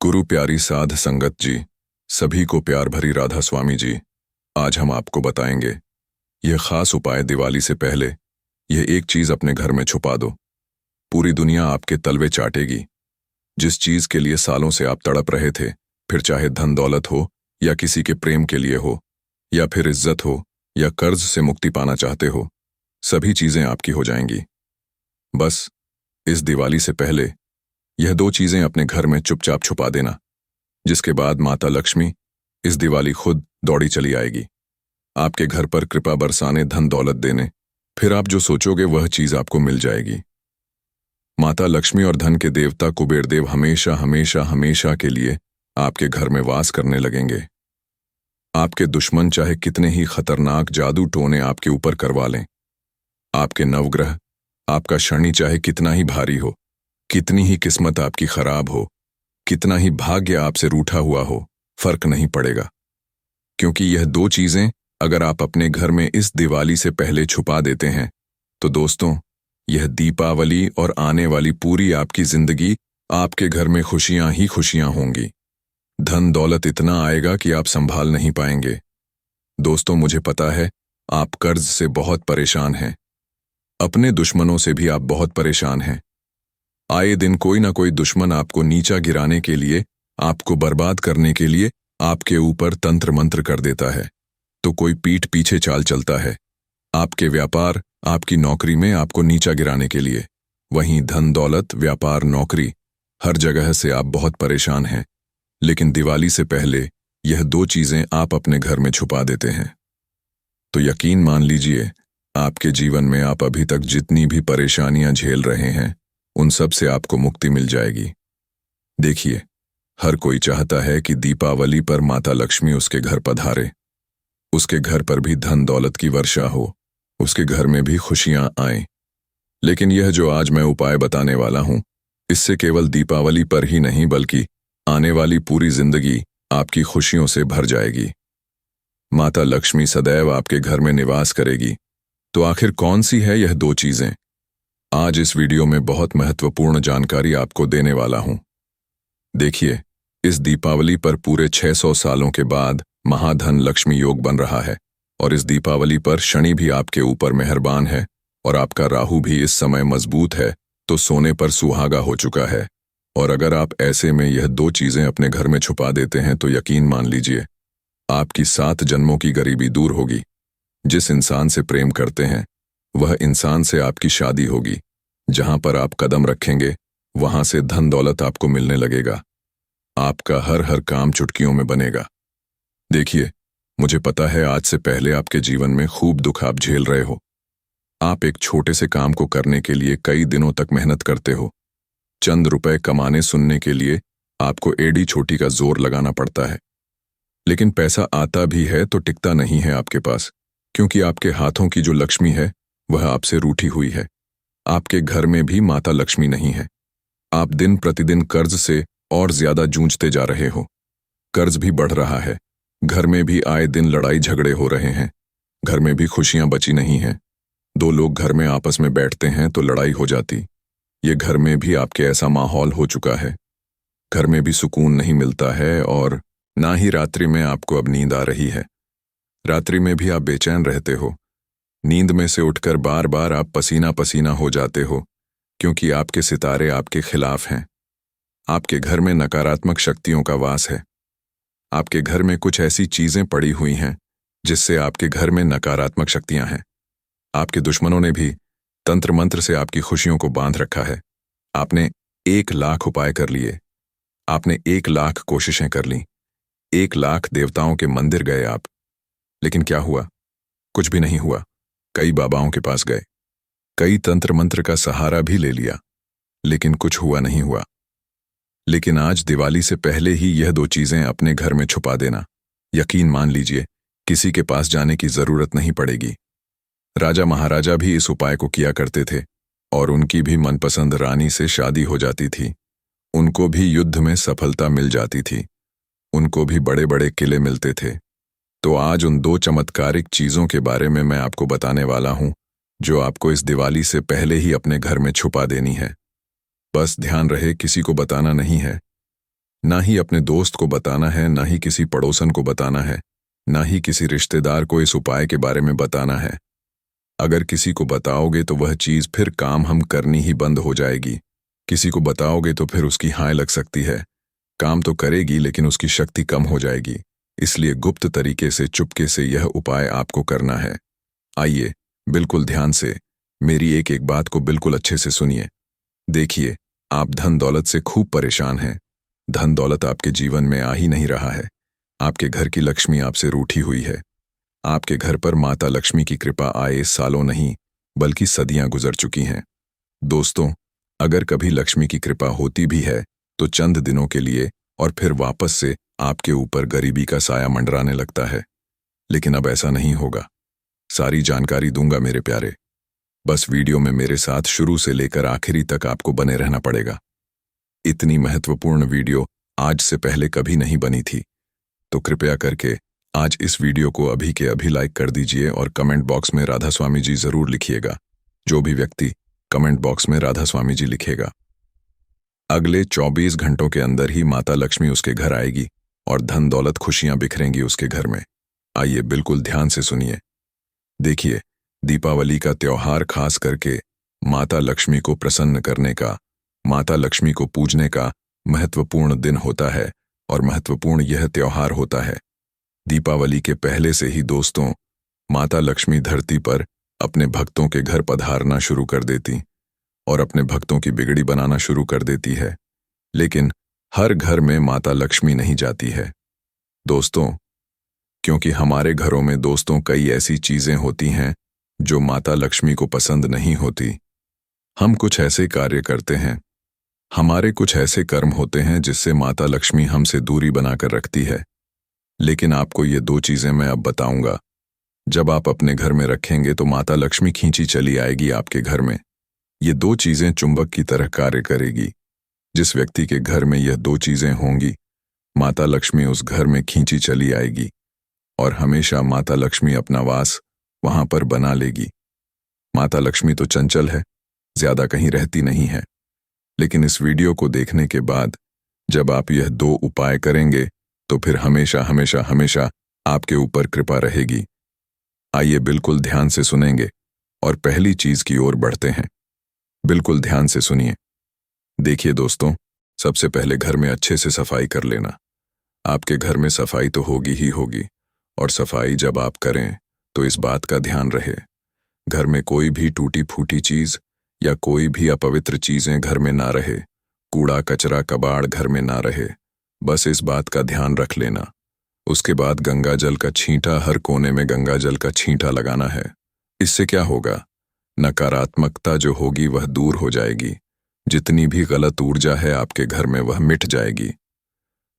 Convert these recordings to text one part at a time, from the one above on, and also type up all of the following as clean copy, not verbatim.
गुरु प्यारी साध संगत जी, सभी को प्यार भरी राधा स्वामी जी। आज हम आपको बताएंगे यह खास उपाय दिवाली से पहले। यह एक चीज अपने घर में छुपा दो, पूरी दुनिया आपके तलवे चाटेगी। जिस चीज के लिए सालों से आप तड़प रहे थे, फिर चाहे धन दौलत हो या किसी के प्रेम के लिए हो या फिर इज्जत हो या कर्ज से मुक्ति पाना चाहते हो, सभी चीजें आपकी हो जाएंगी। बस इस दिवाली से पहले यह दो चीजें अपने घर में चुपचाप छुपा देना, जिसके बाद माता लक्ष्मी इस दिवाली खुद दौड़ी चली आएगी आपके घर पर कृपा बरसाने, धन दौलत देने। फिर आप जो सोचोगे वह चीज आपको मिल जाएगी। माता लक्ष्मी और धन के देवता कुबेर देव हमेशा हमेशा हमेशा के लिए आपके घर में वास करने लगेंगे। आपके दुश्मन चाहे कितने ही खतरनाक जादू टोने आपके ऊपर करवा लें, आपके नवग्रह, आपका शनि चाहे कितना ही भारी हो, कितनी ही किस्मत आपकी खराब हो, कितना ही भाग्य आपसे रूठा हुआ हो, फर्क नहीं पड़ेगा। क्योंकि यह दो चीजें अगर आप अपने घर में इस दिवाली से पहले छुपा देते हैं, तो दोस्तों, यह दीपावली और आने वाली पूरी आपकी जिंदगी आपके घर में खुशियां ही खुशियां होंगी। धन दौलत इतना आएगा कि आप संभाल नहीं पाएंगे। दोस्तों, मुझे पता है आप कर्ज से बहुत परेशान हैं, अपने दुश्मनों से भी आप बहुत परेशान हैं। आए दिन कोई ना कोई दुश्मन आपको नीचा गिराने के लिए, आपको बर्बाद करने के लिए आपके ऊपर तंत्र मंत्र कर देता है, तो कोई पीठ पीछे चाल चलता है आपके व्यापार, आपकी नौकरी में आपको नीचा गिराने के लिए। वहीं धन दौलत, व्यापार, नौकरी, हर जगह से आप बहुत परेशान हैं। लेकिन दिवाली से पहले यह दो चीजें आप अपने घर में छुपा देते हैं, तो यकीन मान लीजिए आपके जीवन में आप अभी तक जितनी भी परेशानियां झेल रहे हैं, उन सब से आपको मुक्ति मिल जाएगी। देखिए, हर कोई चाहता है कि दीपावली पर माता लक्ष्मी उसके घर पधारे, उसके घर पर भी धन दौलत की वर्षा हो, उसके घर में भी खुशियां आएं। लेकिन यह जो आज मैं उपाय बताने वाला हूं, इससे केवल दीपावली पर ही नहीं बल्कि आने वाली पूरी जिंदगी आपकी खुशियों से भर जाएगी। माता लक्ष्मी सदैव आपके घर में निवास करेगी। तो आखिर कौन सी है यह दो चीजें? आज इस वीडियो में बहुत महत्वपूर्ण जानकारी आपको देने वाला हूं। देखिए, इस दीपावली पर पूरे 600 सालों के बाद महाधन लक्ष्मी योग बन रहा है, और इस दीपावली पर शनि भी आपके ऊपर मेहरबान है और आपका राहु भी इस समय मजबूत है, तो सोने पर सुहागा हो चुका है। और अगर आप ऐसे में यह दो चीजें अपने घर में छुपा देते हैं, तो यकीन मान लीजिए आपकी 7 जन्मों की गरीबी दूर होगी। जिस इंसान से प्रेम करते हैं, वह इंसान से आपकी शादी होगी। जहां पर आप कदम रखेंगे, वहां से धन दौलत आपको मिलने लगेगा। आपका हर हर काम चुटकियों में बनेगा। देखिए, मुझे पता है आज से पहले आपके जीवन में खूब दुख आप झेल रहे हो। आप एक छोटे से काम को करने के लिए कई दिनों तक मेहनत करते हो। चंद रुपए कमाने सुनने के लिए आपको एड़ी छोटी का जोर लगाना पड़ता है। लेकिन पैसा आता भी है तो टिकता नहीं है आपके पास, क्योंकि आपके हाथों की जो लक्ष्मी है वह आपसे रूठी हुई है। आपके घर में भी माता लक्ष्मी नहीं है। आप दिन प्रतिदिन कर्ज से और ज्यादा जूझते जा रहे हो। कर्ज भी बढ़ रहा है, घर में भी आए दिन लड़ाई झगड़े हो रहे हैं, घर में भी खुशियां बची नहीं हैं। 2 लोग घर में आपस में बैठते हैं तो लड़ाई हो जाती। ये घर में भी आपके ऐसा माहौल हो चुका है। घर में भी सुकून नहीं मिलता है, और ना ही रात्रि में आपको अब नींद आ रही है। रात्रि में भी आप बेचैन रहते हो। नींद में से उठकर बार बार आप पसीना पसीना हो जाते हो, क्योंकि आपके सितारे आपके खिलाफ हैं। आपके घर में नकारात्मक शक्तियों का वास है। आपके घर में कुछ ऐसी चीजें पड़ी हुई हैं जिससे आपके घर में नकारात्मक शक्तियां हैं। आपके दुश्मनों ने भी तंत्र मंत्र से आपकी खुशियों को बांध रखा है। आपने 1 लाख उपाय कर लिए, आपने 1 लाख कोशिशें कर लीं, 1 लाख देवताओं के मंदिर गए आप, लेकिन क्या हुआ? कुछ भी नहीं हुआ। कई बाबाओं के पास गए, कई तंत्र मंत्र का सहारा भी ले लिया, लेकिन कुछ हुआ नहीं हुआ। लेकिन आज दिवाली से पहले ही यह दो चीजें अपने घर में छुपा देना। यकीन मान लीजिए किसी के पास जाने की जरूरत नहीं पड़ेगी। राजा महाराजा भी इस उपाय को किया करते थे, और उनकी भी मनपसंद रानी से शादी हो जाती थी। उनको भी युद्ध में सफलता मिल जाती थी। उनको भी बड़े बड़े किले मिलते थे। तो आज उन 2 चमत्कारिक चीजों के बारे में मैं आपको बताने वाला हूं, जो आपको इस दिवाली से पहले ही अपने घर में छुपा देनी है। बस ध्यान रहे, किसी को बताना नहीं है। ना ही अपने दोस्त को बताना है, ना ही किसी पड़ोसन को बताना है, ना ही किसी रिश्तेदार को इस उपाय के बारे में बताना है। अगर किसी को बताओगे तो वह चीज फिर काम हम करनी ही बंद हो जाएगी। किसी को बताओगे तो फिर उसकी हाय लग सकती है। काम तो करेगी लेकिन उसकी शक्ति कम हो जाएगी। इसलिए गुप्त तरीके से चुपके से यह उपाय आपको करना है। आइए, बिल्कुल ध्यान से मेरी एक एक बात को बिल्कुल अच्छे से सुनिए। देखिए, आप धन दौलत से खूब परेशान हैं। धन दौलत आपके जीवन में आ ही नहीं रहा है। आपके घर की लक्ष्मी आपसे रूठी हुई है। आपके घर पर माता लक्ष्मी की कृपा आए सालों नहीं बल्कि सदियां गुजर चुकी हैं। दोस्तों, अगर कभी लक्ष्मी की कृपा होती भी है तो चंद दिनों के लिए, और फिर वापस से आपके ऊपर गरीबी का साया मंडराने लगता है। लेकिन अब ऐसा नहीं होगा। सारी जानकारी दूंगा मेरे प्यारे। बस वीडियो में मेरे साथ शुरू से लेकर आखिरी तक आपको बने रहना पड़ेगा। इतनी महत्वपूर्ण वीडियो आज से पहले कभी नहीं बनी थी, तो कृपया करके आज इस वीडियो को अभी के अभी लाइक कर दीजिए और कमेंट बॉक्स में राधा स्वामी जी जरूर लिखिएगा। जो भी व्यक्ति कमेंट बॉक्स में राधा स्वामी जी लिखेगा, अगले 24 घंटों के अंदर ही माता लक्ष्मी उसके घर आएगी और धन दौलत खुशियां बिखरेंगी उसके घर में। आइए बिल्कुल ध्यान से सुनिए। देखिए, दीपावली का त्योहार खास करके माता लक्ष्मी को प्रसन्न करने का, माता लक्ष्मी को पूजने का महत्वपूर्ण दिन होता है और महत्वपूर्ण यह त्योहार होता है। दीपावली के पहले से ही दोस्तों, माता लक्ष्मी धरती पर अपने भक्तों के घर पधारना शुरू कर देती और अपने भक्तों की बिगड़ी बनाना शुरू कर देती है। लेकिन हर घर में माता लक्ष्मी नहीं जाती है दोस्तों, क्योंकि हमारे घरों में दोस्तों कई ऐसी चीजें होती हैं जो माता लक्ष्मी को पसंद नहीं होती। हम कुछ ऐसे कार्य करते हैं, हमारे कुछ ऐसे कर्म होते हैं जिससे माता लक्ष्मी हमसे दूरी बनाकर रखती है। लेकिन आपको ये दो चीजें मैं अब बताऊंगा। जब आप अपने घर में रखेंगे तो माता लक्ष्मी खींची चली आएगी आपके घर में। ये दो चीजें चुंबक की तरह कार्य करेगी। जिस व्यक्ति के घर में यह दो चीजें होंगी, माता लक्ष्मी उस घर में खींची चली आएगी और हमेशा माता लक्ष्मी अपना वास वहां पर बना लेगी। माता लक्ष्मी तो चंचल है, ज्यादा कहीं रहती नहीं है। लेकिन इस वीडियो को देखने के बाद जब आप यह दो उपाय करेंगे तो फिर हमेशा हमेशा हमेशा आपके ऊपर कृपा रहेगी। आइए बिल्कुल ध्यान से सुनेंगे और पहली चीज की ओर बढ़ते हैं। बिल्कुल ध्यान से सुनिए। देखिए दोस्तों, सबसे पहले घर में अच्छे से सफाई कर लेना। आपके घर में सफाई तो होगी ही होगी, और सफाई जब आप करें तो इस बात का ध्यान रहे, घर में कोई भी टूटी फूटी चीज या कोई भी अपवित्र चीजें घर में ना रहे। कूड़ा कचरा कबाड़ घर में ना रहे। बस इस बात का ध्यान रख लेना। उसके बाद गंगा जल का छींटा, हर कोने में गंगा जल का छींटा लगाना है। इससे क्या होगा, नकारात्मकता जो होगी वह दूर हो जाएगी। जितनी भी गलत ऊर्जा है आपके घर में वह मिट जाएगी।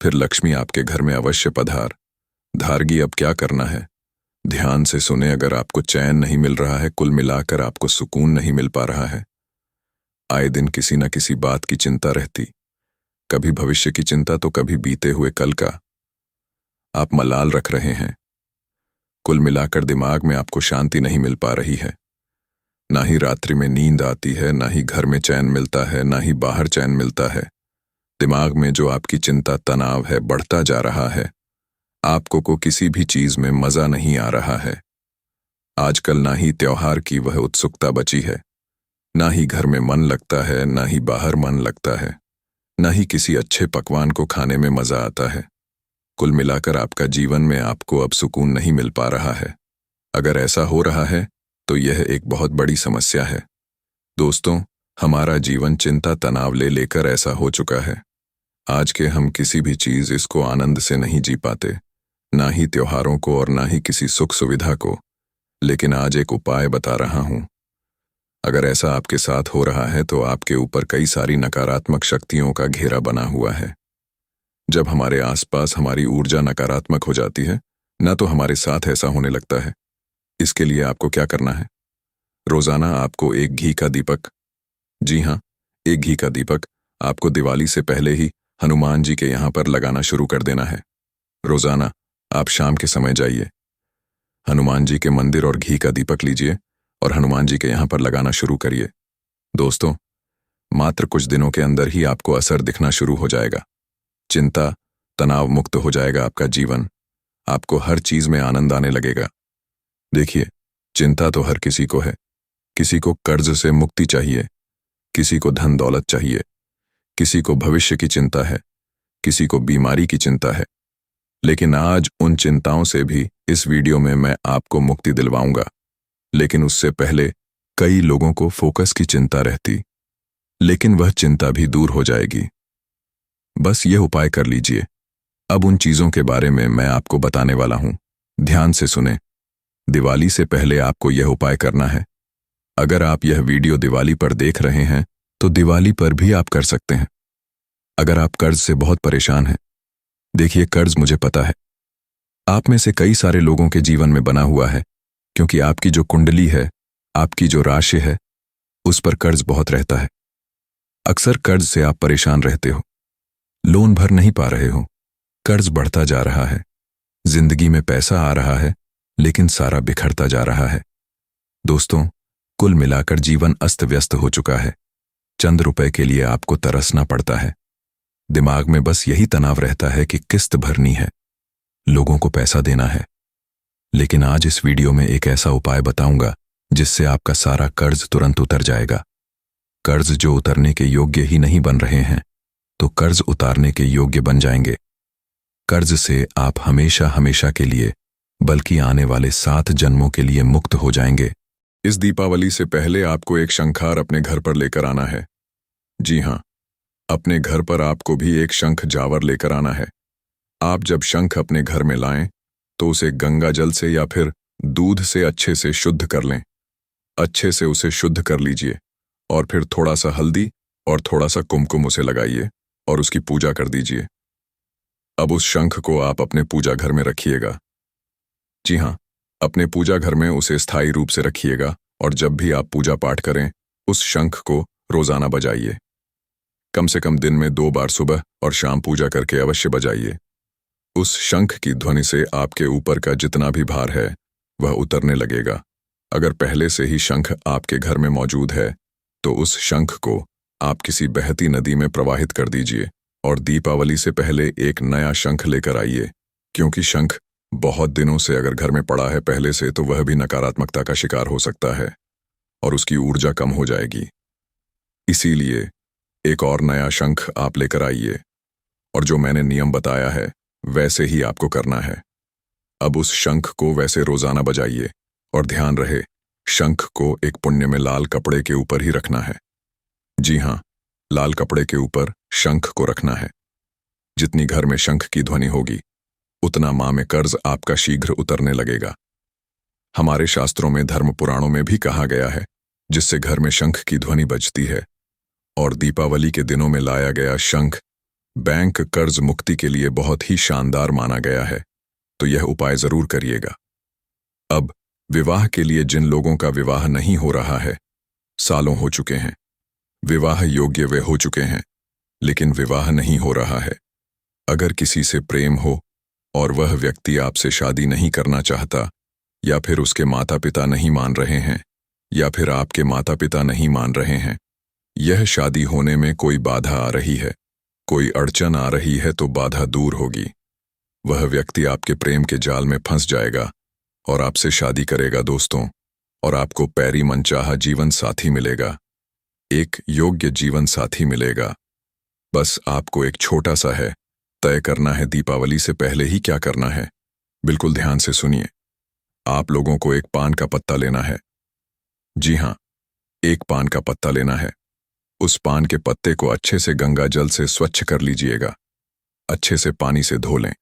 फिर लक्ष्मी आपके घर में अवश्य धारगी। अब क्या करना है, ध्यान से सुने। अगर आपको चैन नहीं मिल रहा है, कुल मिलाकर आपको सुकून नहीं मिल पा रहा है, आए दिन किसी न किसी बात की चिंता रहती, कभी भविष्य की चिंता तो कभी बीते हुए कल का आप मलाल रख रहे हैं। कुल मिलाकर दिमाग में आपको शांति नहीं मिल पा रही है। ना ही रात्रि में नींद आती है, ना ही घर में चैन मिलता है, ना ही बाहर चैन मिलता है। दिमाग में जो आपकी चिंता तनाव है बढ़ता जा रहा है। आपको को किसी भी चीज में मजा नहीं आ रहा है। आजकल ना ही त्योहार की वह उत्सुकता बची है, ना ही घर में मन लगता है, ना ही बाहर मन लगता है, ना ही किसी अच्छे पकवान को खाने में मजा आता है। कुल मिलाकर आपका जीवन में आपको अब सुकून नहीं मिल पा रहा है। अगर ऐसा हो रहा है तो यह एक बहुत बड़ी समस्या है। दोस्तों, हमारा जीवन चिंता तनाव ले लेकर ऐसा हो चुका है। आज के हम किसी भी चीज इसको आनंद से नहीं जी पाते, ना ही त्योहारों को और ना ही किसी सुख सुविधा को। लेकिन आज एक उपाय बता रहा हूं। अगर ऐसा आपके साथ हो रहा है तो आपके ऊपर कई सारी नकारात्मक शक्तियों का घेरा बना हुआ है। जब हमारे आसपास हमारी ऊर्जा नकारात्मक हो जाती है ना, तो हमारे साथ ऐसा होने लगता है। इसके लिए आपको क्या करना है, रोजाना आपको एक घी का दीपक, जी हाँ, एक घी का दीपक आपको दिवाली से पहले ही हनुमान जी के यहाँ पर लगाना शुरू कर देना है। रोजाना आप शाम के समय जाइए, हनुमान जी के मंदिर और घी का दीपक लीजिए और हनुमान जी के यहाँ पर लगाना शुरू करिए। दोस्तों, मात्र कुछ दिनों के अंदर ही आपको असर दिखना शुरू हो जाएगा। चिंता, तनाव मुक्त हो जाएगा आपका जीवन। आपको हर चीज में आनंद आने लगेगा। देखिए, चिंता तो हर किसी को है। किसी को कर्ज से मुक्ति चाहिए, किसी को धन दौलत चाहिए, किसी को भविष्य की चिंता है, किसी को बीमारी की चिंता है। लेकिन आज उन चिंताओं से भी इस वीडियो में मैं आपको मुक्ति दिलवाऊंगा। लेकिन उससे पहले कई लोगों को फोकस की चिंता रहती, लेकिन वह चिंता भी दूर हो जाएगी। बस ये उपाय कर लीजिए। अब उन चीजों के बारे में मैं आपको बताने वाला हूं। ध्यान से सुने। दिवाली से पहले आपको यह उपाय करना है। अगर आप यह वीडियो दिवाली पर देख रहे हैं तो दिवाली पर भी आप कर सकते हैं। अगर आप कर्ज से बहुत परेशान हैं, देखिए, कर्ज मुझे पता है आप में से कई सारे लोगों के जीवन में बना हुआ है, क्योंकि आपकी जो कुंडली है, आपकी जो राशि है, उस पर कर्ज बहुत रहता है। अक्सर कर्ज से आप परेशान रहते हो, लोन भर नहीं पा रहे हो, कर्ज बढ़ता जा रहा है, जिंदगी में पैसा आ रहा है लेकिन सारा बिखरता जा रहा है। दोस्तों, कुल मिलाकर जीवन अस्त व्यस्त हो चुका है। चंद रुपए के लिए आपको तरसना पड़ता है। दिमाग में बस यही तनाव रहता है कि किस्त भरनी है, लोगों को पैसा देना है। लेकिन आज इस वीडियो में एक ऐसा उपाय बताऊंगा जिससे आपका सारा कर्ज तुरंत उतर जाएगा। कर्ज जो उतरने के योग्य ही नहीं बन रहे हैं, तो कर्ज उतारने के योग्य बन जाएंगे। कर्ज से आप हमेशा हमेशा के लिए, बल्कि आने वाले 7 जन्मों के लिए मुक्त हो जाएंगे। इस दीपावली से पहले आपको एक शंखार अपने घर पर लेकर आना है। जी हाँ, अपने घर पर आपको भी एक शंख जावर लेकर आना है। आप जब शंख अपने घर में लाएं तो उसे गंगा जल से या फिर दूध से अच्छे से शुद्ध कर लें। अच्छे से उसे शुद्ध कर लीजिए और फिर थोड़ा सा हल्दी और थोड़ा सा कुमकुम उसे लगाइए और उसकी पूजा कर दीजिए। अब उस शंख को आप अपने पूजा घर में रखिएगा। जी हाँ, अपने पूजा घर में उसे स्थायी रूप से रखिएगा और जब भी आप पूजा पाठ करें, उस शंख को रोजाना बजाइए। कम से कम दिन में 2 बार सुबह और शाम पूजा करके अवश्य बजाइए। उस शंख की ध्वनि से आपके ऊपर का जितना भी भार है वह उतरने लगेगा। अगर पहले से ही शंख आपके घर में मौजूद है तो उस शंख को आप किसी बहती नदी में प्रवाहित कर दीजिए और दीपावली से पहले एक नया शंख लेकर आइए, क्योंकि शंख बहुत दिनों से अगर घर में पड़ा है पहले से तो वह भी नकारात्मकता का शिकार हो सकता है और उसकी ऊर्जा कम हो जाएगी। इसीलिए एक और नया शंख आप लेकर आइए और जो मैंने नियम बताया है वैसे ही आपको करना है। अब उस शंख को वैसे रोजाना बजाइए और ध्यान रहे, शंख को एक पुण्य में लाल कपड़े के ऊपर ही रखना है। जी हाँ, लाल कपड़े के ऊपर शंख को रखना है। जितनी घर में शंख की ध्वनि होगी उतना माँ में कर्ज आपका शीघ्र उतरने लगेगा। हमारे शास्त्रों में, धर्म पुराणों में भी कहा गया है, जिससे घर में शंख की ध्वनि बजती है। और दीपावली के दिनों में लाया गया शंख बैंक कर्ज मुक्ति के लिए बहुत ही शानदार माना गया है, तो यह उपाय जरूर करिएगा। अब विवाह के लिए जिन लोगों का विवाह नहीं हो रहा है, सालों हो चुके हैं, विवाह योग्य वे हो चुके हैं, लेकिन विवाह नहीं हो रहा है। अगर किसी से प्रेम हो और वह व्यक्ति आपसे शादी नहीं करना चाहता, या फिर उसके माता पिता नहीं मान रहे हैं, या फिर आपके माता पिता नहीं मान रहे हैं, यह शादी होने में कोई बाधा आ रही है, कोई अड़चन आ रही है, तो बाधा दूर होगी। वह व्यक्ति आपके प्रेम के जाल में फंस जाएगा और आपसे शादी करेगा दोस्तों, और आपको पैरी मनचाहा जीवन साथी मिलेगा, एक योग्य जीवन साथी मिलेगा। बस आपको एक छोटा सा है तय करना है दीपावली से पहले ही क्या करना है। बिल्कुल ध्यान से सुनिए। आप लोगों को एक पान का पत्ता लेना है। जी हाँ, एक पान का पत्ता लेना है। उस पान के पत्ते को अच्छे से गंगा जल से स्वच्छ कर लीजिएगा। अच्छे से पानी से धो लें,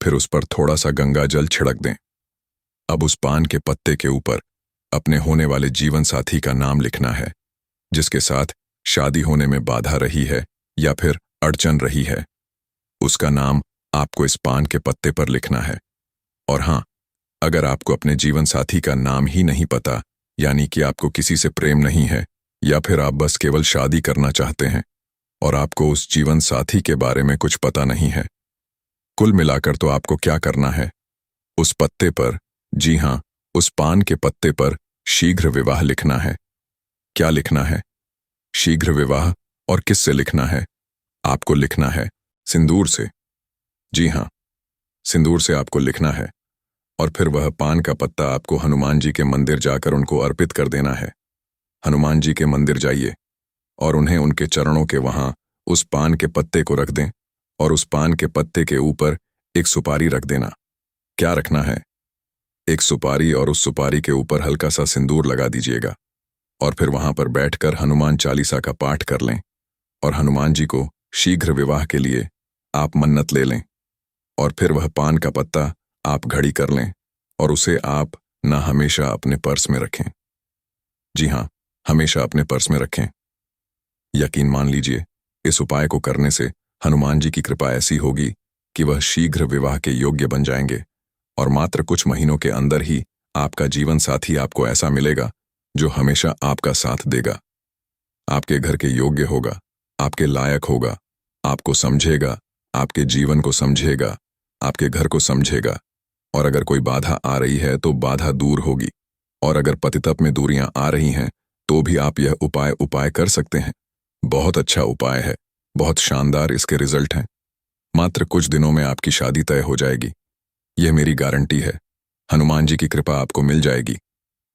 फिर उस पर थोड़ा सा गंगा जल छिड़क दें। अब उस पान के पत्ते के ऊपर अपने होने वाले जीवन साथी का नाम लिखना है, जिसके साथ शादी होने में बाधा रही है या फिर अड़चन रही है। उसका नाम आपको इस पान के पत्ते पर लिखना है। और हाँ, अगर आपको अपने जीवन साथी का नाम ही नहीं पता, यानी कि आपको किसी से प्रेम नहीं है, या फिर आप बस केवल शादी करना चाहते हैं और आपको उस जीवन साथी के बारे में कुछ पता नहीं है, कुल मिलाकर तो आपको क्या करना है, उस पत्ते पर, जी हाँ, उस पान के पत्ते पर शीघ्र विवाह लिखना है। क्या लिखना है? शीघ्र विवाह। और किससे लिखना है? आपको लिखना है सिंदूर से। जी हाँ, सिंदूर से आपको लिखना है और फिर वह पान का पत्ता आपको हनुमान जी के मंदिर जाकर उनको अर्पित कर देना है। हनुमान जी के मंदिर जाइए और उन्हें उनके चरणों के वहां उस पान के पत्ते को रख दें और उस पान के पत्ते के ऊपर एक सुपारी रख देना। क्या रखना है? एक सुपारी, और उस सुपारी के ऊपर हल्का सा सिंदूर लगा दीजिएगा और फिर वहां पर बैठकर हनुमान चालीसा का पाठ कर लें और हनुमान जी को शीघ्र विवाह के लिए आप मन्नत ले लें। और फिर वह पान का पत्ता आप घड़ी कर लें और उसे आप ना हमेशा अपने पर्स में रखें। जी हाँ, हमेशा अपने पर्स में रखें। यकीन मान लीजिए, इस उपाय को करने से हनुमान जी की कृपा ऐसी होगी कि वह शीघ्र विवाह के योग्य बन जाएंगे और मात्र कुछ महीनों के अंदर ही आपका जीवन साथी आपको ऐसा मिलेगा जो हमेशा आपका साथ देगा, आपके घर के योग्य होगा, आपके लायक होगा, आपको समझेगा, आपके जीवन को समझेगा, आपके घर को समझेगा। और अगर कोई बाधा आ रही है तो बाधा दूर होगी, और अगर पतितप में दूरियां आ रही हैं तो भी आप यह उपाय कर सकते हैं। बहुत अच्छा उपाय है, बहुत शानदार इसके रिजल्ट हैं। मात्र कुछ दिनों में आपकी शादी तय हो जाएगी, यह मेरी गारंटी है। हनुमान जी की कृपा आपको मिल जाएगी।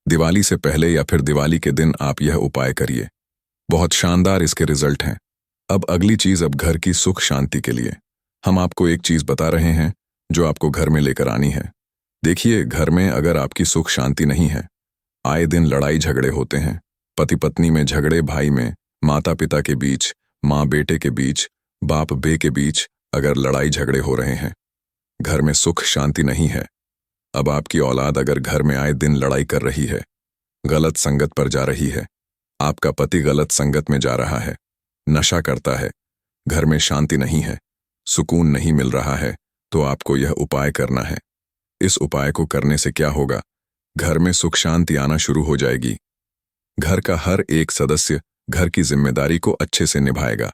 दिवाली से पहले या फिर दिवाली के दिन आप यह उपाय करिए, बहुत शानदार इसके रिजल्ट हैं। अब अगली चीज, अब घर की सुख शांति के लिए हम आपको एक चीज बता रहे हैं जो आपको घर में लेकर आनी है। देखिए, घर में अगर आपकी सुख शांति नहीं है, आए दिन लड़ाई झगड़े होते हैं, पति पत्नी में झगड़े, भाई में, माता पिता के बीच, माँ बेटे के बीच, बाप बे के बीच अगर लड़ाई झगड़े हो रहे हैं, घर में सुख शांति नहीं है। अब आपकी औलाद अगर घर में आए दिन लड़ाई कर रही है, गलत संगत पर जा रही है, आपका पति गलत संगत में जा रहा है, नशा करता है, घर में शांति नहीं है, सुकून नहीं मिल रहा है, तो आपको यह उपाय करना है। इस उपाय को करने से क्या होगा? घर में सुख शांति आना शुरू हो जाएगी। घर का हर एक सदस्य घर की जिम्मेदारी को अच्छे से निभाएगा।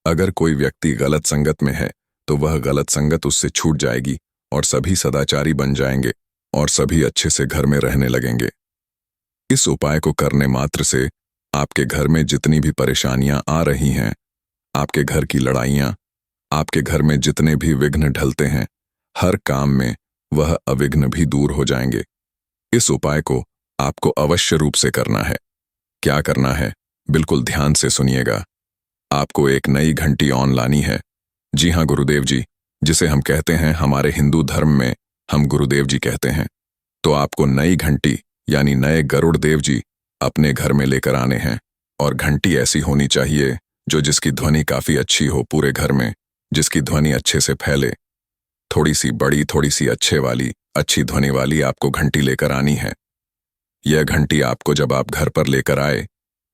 अगर कोई व्यक्ति गलत संगत में है तो वह गलत संगत उससे छूट जाएगी और सभी सदाचारी बन जाएंगे और सभी अच्छे से घर में रहने लगेंगे। इस उपाय को करने मात्र से आपके घर में जितनी भी परेशानियां आ रही हैं, आपके घर की लड़ाइयां, आपके घर में जितने भी विघ्न ढलते हैं, हर काम में वह अविघ्न भी दूर हो जाएंगे। इस उपाय को आपको अवश्य रूप से करना है। क्या करना है? बिल्कुल ध्यान से सुनिएगा। आपको एक नई घंटी ऑन लानी है। जी हाँ, गुरुदेव जी, जिसे हम कहते हैं, हमारे हिंदू धर्म में हम गुरुदेव जी कहते हैं। तो आपको नई घंटी यानी नए गरुड़ देव जी अपने घर में लेकर आने हैं, और घंटी ऐसी होनी चाहिए जो जिसकी ध्वनि काफी अच्छी हो पूरे घर में, जिसकी ध्वनि अच्छे से फैले। थोड़ी सी बड़ी, थोड़ी सी अच्छे वाली, अच्छी ध्वनि वाली आपको घंटी लेकर आनी है। यह घंटी आपको जब आप घर पर लेकर आए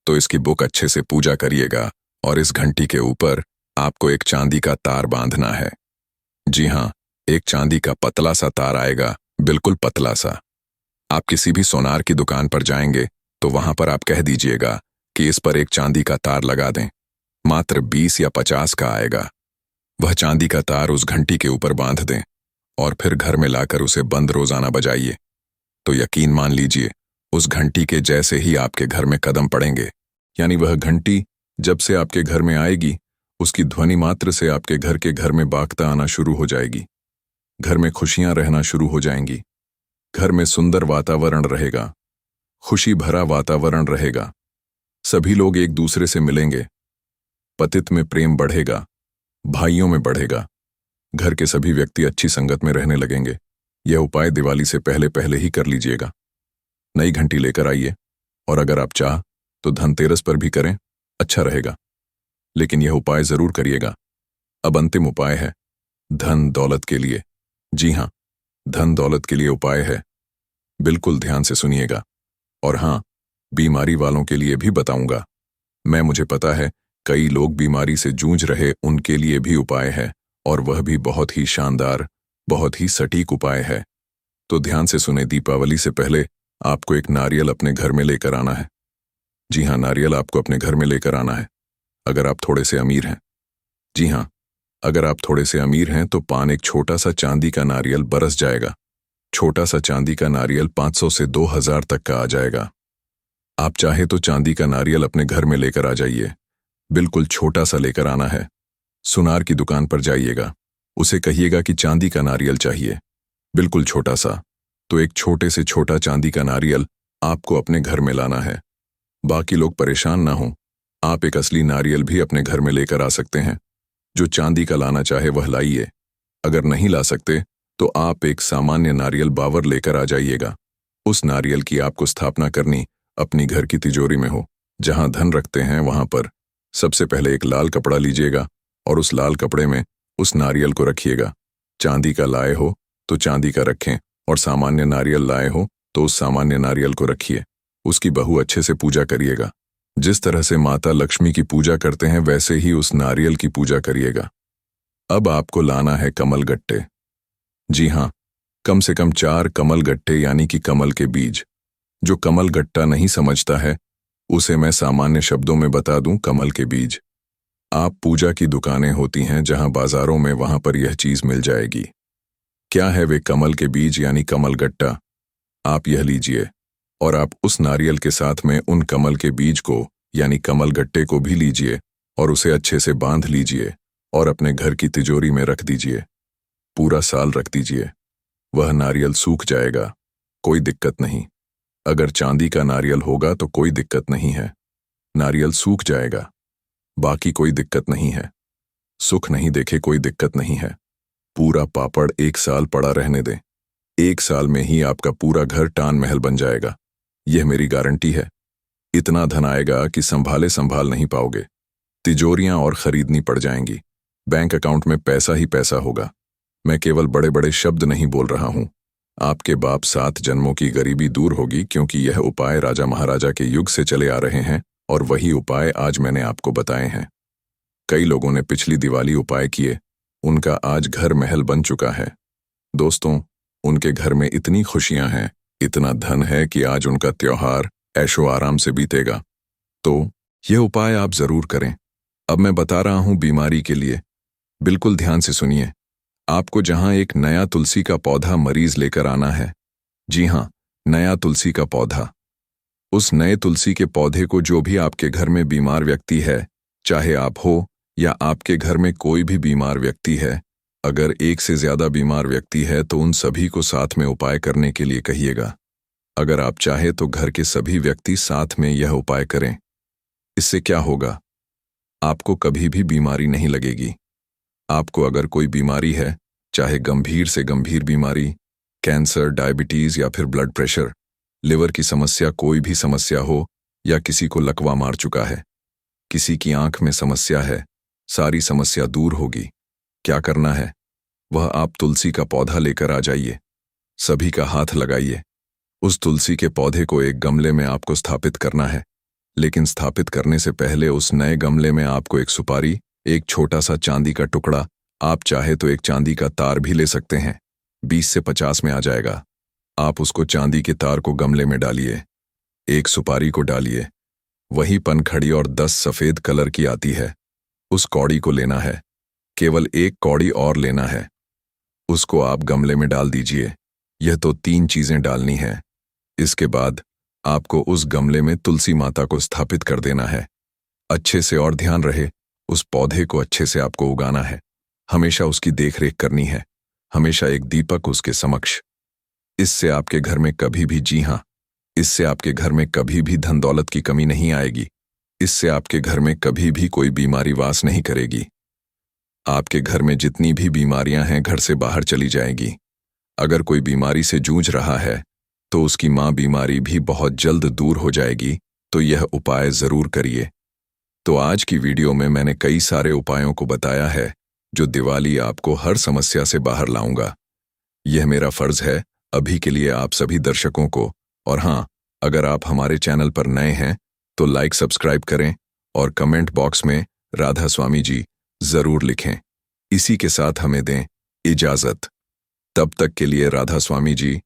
तो इसकी बुक अच्छे से पूजा करिएगा और इस घंटी के ऊपर आपको एक चांदी का तार बांधना है। जी हाँ, एक चांदी का पतला सा तार आएगा, बिल्कुल पतला सा। आप किसी भी सोनार की दुकान पर जाएंगे तो वहां पर आप कह दीजिएगा कि इस पर एक चांदी का तार लगा दें। मात्र 20 या 50 का आएगा। वह चांदी का तार उस घंटी के ऊपर बांध दें और फिर घर में लाकर उसे बंद रोजाना बजाइए। तो यकीन मान लीजिए, उस घंटी के जैसे ही आपके घर में कदम पड़ेंगे, यानी वह घंटी जब से आपके घर में आएगी, उसकी ध्वनि मात्र से आपके घर में बागता आना शुरू हो जाएगी। घर में खुशियां रहना शुरू हो जाएंगी। घर में सुंदर वातावरण रहेगा, खुशी भरा वातावरण रहेगा। सभी लोग एक दूसरे से मिलेंगे, पतित में प्रेम बढ़ेगा, भाइयों में बढ़ेगा। घर के सभी व्यक्ति अच्छी संगत में रहने लगेंगे। यह उपाय दिवाली से पहले पहले ही कर लीजिएगा। नई घंटी लेकर आइए, और अगर आप चाह तो धनतेरस पर भी करें, अच्छा रहेगा, लेकिन यह उपाय जरूर करिएगा। अब अंतिम उपाय है धन दौलत के लिए। जी हाँ, धन दौलत के लिए उपाय है, बिल्कुल ध्यान से सुनिएगा। और हाँ, बीमारी वालों के लिए भी बताऊंगा। मुझे पता है कई लोग बीमारी से जूझ रहे, उनके लिए भी उपाय है, और वह भी बहुत ही शानदार, बहुत ही सटीक उपाय है। तो ध्यान से सुने। दीपावली से पहले आपको एक नारियल अपने घर में लेकर आना है। जी हाँ, नारियल आपको अपने घर में लेकर आना है, अगर आप थोड़े से अमीर हैं। जी हाँ, अगर आप थोड़े से अमीर हैं तो पान एक छोटा सा चांदी का नारियल बरस जाएगा। छोटा सा चांदी का नारियल 500 से 2000 तक का आ जाएगा। आप चाहे तो चांदी का नारियल अपने घर में लेकर आ जाइए, बिल्कुल छोटा सा लेकर आना है। सुनार की दुकान पर जाइएगा, उसे कहिएगा कि चांदी का नारियल चाहिए, बिल्कुल छोटा सा। तो एक छोटे से छोटा चांदी का नारियल आपको अपने घर में लाना है। बाकी लोग परेशान ना हों, आप एक असली नारियल भी अपने घर में लेकर आ सकते हैं। जो चांदी का लाना चाहे वह लाइए। अगर नहीं ला सकते तो आप एक सामान्य नारियल बावर लेकर आ जाइएगा। उस नारियल की आपको स्थापना करनी अपनी घर की तिजोरी में हो, जहां धन रखते हैं वहां पर। सबसे पहले एक लाल कपड़ा लीजिएगा और उस लाल कपड़े में उस नारियल को रखिएगा। चांदी का लाए हो तो चांदी का रखें, और सामान्य नारियल लाए हो तो उस सामान्य नारियल को रखिए। उसकी बहु अच्छे से पूजा करिएगा। जिस तरह से माता लक्ष्मी की पूजा करते हैं वैसे ही उस नारियल की पूजा करिएगा। अब आपको लाना है कमल गट्टे। जी हाँ, कम से कम 4 कमल गट्टे, यानी कि कमल के बीज। जो कमल गट्टा नहीं समझता है उसे मैं सामान्य शब्दों में बता दूं, कमल के बीज। आप पूजा की दुकानें होती हैं जहां बाजारों में, वहां पर यह चीज मिल जाएगी। क्या है वे कमल के बीज यानी कमल गट्टा? आप यह लीजिए और आप उस नारियल के साथ में उन कमल के बीज को यानी कमल गट्टे को भी लीजिए और उसे अच्छे से बांध लीजिए और अपने घर की तिजोरी में रख दीजिए। पूरा साल रख दीजिए। वह नारियल सूख जाएगा, कोई दिक्कत नहीं। अगर चांदी का नारियल होगा तो कोई दिक्कत नहीं है, नारियल सूख जाएगा, बाकी कोई दिक्कत नहीं है। सुख नहीं देखे कोई दिक्कत नहीं है। पूरा पापड़ 1 साल पड़ा रहने दें, 1 साल में ही आपका पूरा घर टान महल बन जाएगा। यह मेरी गारंटी है। इतना धन आएगा कि संभाल नहीं पाओगे। तिजोरियां और खरीदनी पड़ जाएंगी। बैंक अकाउंट में पैसा ही पैसा होगा। मैं केवल बड़े बड़े शब्द नहीं बोल रहा हूं। आपके बाप 7 जन्मों की गरीबी दूर होगी, क्योंकि यह उपाय राजा महाराजा के युग से चले आ रहे हैं और वही उपाय आज मैंने आपको बताए हैं। कई लोगों ने पिछली दिवाली उपाय किए, उनका आज घर महल बन चुका है। दोस्तों, उनके घर में इतनी खुशियां हैं, इतना धन है कि आज उनका त्योहार ऐशो आराम से बीतेगा। तो यह उपाय आप जरूर करें। अब मैं बता रहा हूं बीमारी के लिए, बिल्कुल ध्यान से सुनिए। आपको जहां एक नया तुलसी का पौधा मरीज लेकर आना है। जी हां, नया तुलसी का पौधा। उस नए तुलसी के पौधे को जो भी आपके घर में बीमार व्यक्ति है, चाहे आप हो या आपके घर में कोई भी बीमार व्यक्ति है, अगर एक से ज्यादा बीमार व्यक्ति है तो उन सभी को साथ में उपाय करने के लिए कहिएगा। अगर आप चाहे तो घर के सभी व्यक्ति साथ में यह उपाय करें। इससे क्या होगा? आपको कभी भी बीमारी नहीं लगेगी। आपको अगर कोई बीमारी है, चाहे गंभीर से गंभीर बीमारी, कैंसर, डायबिटीज या फिर ब्लड प्रेशर, लिवर की समस्या, कोई भी समस्या हो, या किसी को लकवा मार चुका है, किसी की आंख में समस्या है, सारी समस्या दूर होगी। क्या करना है? वह आप तुलसी का पौधा लेकर आ जाइए, सभी का हाथ लगाइए। उस तुलसी के पौधे को एक गमले में आपको स्थापित करना है, लेकिन स्थापित करने से पहले उस नए गमले में आपको एक सुपारी, एक छोटा सा चांदी का टुकड़ा, आप चाहे तो एक चांदी का तार भी ले सकते हैं, 20 से 50 में आ जाएगा। आप उसको चांदी के तार को गमले में डालिए, एक सुपारी को डालिए, वही पनखड़ी और 10 सफेद कलर की आती है, उस कौड़ी को लेना है, केवल एक कौड़ी और लेना है, उसको आप गमले में डाल दीजिए। यह तो 3 चीजें डालनी है। इसके बाद आपको उस गमले में तुलसी माता को स्थापित कर देना है। अच्छे से, और ध्यान रहे, उस पौधे को अच्छे से आपको उगाना है, हमेशा उसकी देखरेख करनी है, हमेशा एक दीपक उसके समक्ष। इससे आपके घर में कभी भी, जी हां, इससे आपके घर में कभी भी धन दौलत की कमी नहीं आएगी। इससे आपके घर में कभी भी कोई बीमारी वास नहीं करेगी। आपके घर में जितनी भी बीमारियां हैं घर से बाहर चली जाएंगी। अगर कोई बीमारी से जूझ रहा है तो उसकी मां बीमारी भी बहुत जल्द दूर हो जाएगी। तो यह उपाय जरूर करिए। तो आज की वीडियो में मैंने कई सारे उपायों को बताया है जो दिवाली आपको हर समस्या से बाहर लाऊंगा। यह मेरा फर्ज है अभी के लिए आप सभी दर्शकों को। और हां, अगर आप हमारे चैनल पर नए हैं तो लाइक, सब्सक्राइब करें और कमेंट बॉक्स में राधा स्वामी जी जरूर लिखें। इसी के साथ हमें दें इजाजत। तब तक के लिए राधा स्वामी जी